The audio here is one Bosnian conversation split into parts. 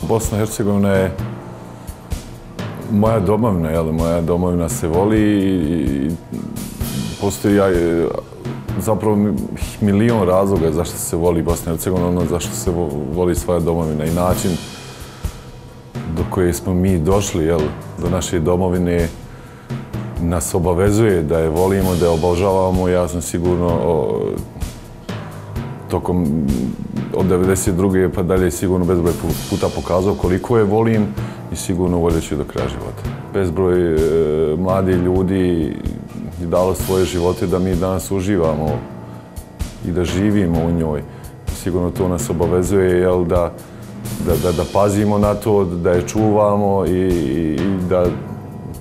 Bosna i Hercegovina je moja domovina, jel? Moja domovina se voli i postoji zapravo milion razloga zašto se voli Bosna i Hercegovina, ono zašto se voli svoja domovina i način do koje smo mi došli, jel? Do naše domovine nas obavezuje da je volimo, da je obožavamo. Ja sam sigurno tokom od 92. pa dalje sigurno bezbroj puta pokazao koliko je volim i sigurno voljet ću do kraja života. Bezbroj mladih ljudi je dalo svoje živote da mi danas uživamo i da živimo u njoj. Sigurno to nas obavezuje, jel, da pazimo na to, da je čuvamo i da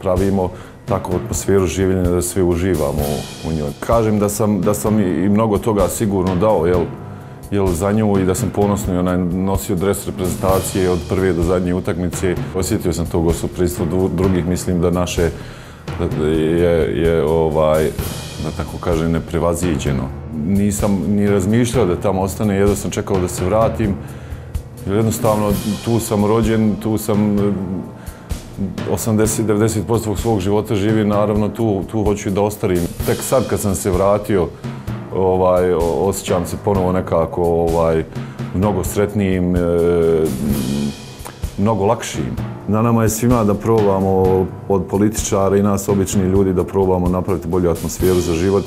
pravimo takvu atmosferu življenja da svi uživamo u njoj. Kažem da sam i mnogo toga sigurno dao, jel, za nju i da sam ponosno i onaj nosio dres reprezentacije od prve do zadnje utakmice. Osjetio sam to gostoprimstvo drugih, mislim da naše je da tako kažem, neprevaziđeno. Nisam ni razmišljao da tamo ostane, jedno sam čekao da se vratim. Jednostavno, tu sam rođen, tu sam 80-90% svog života živim, naravno tu hoću i da ostarim. Tek sad kad sam se vratio, osjećam se ponovo nekako mnogo sretnijim, mnogo lakšim. Na nama je svima da probamo, od političara i nas obični ljudi, da probamo napraviti bolju atmosferu za život.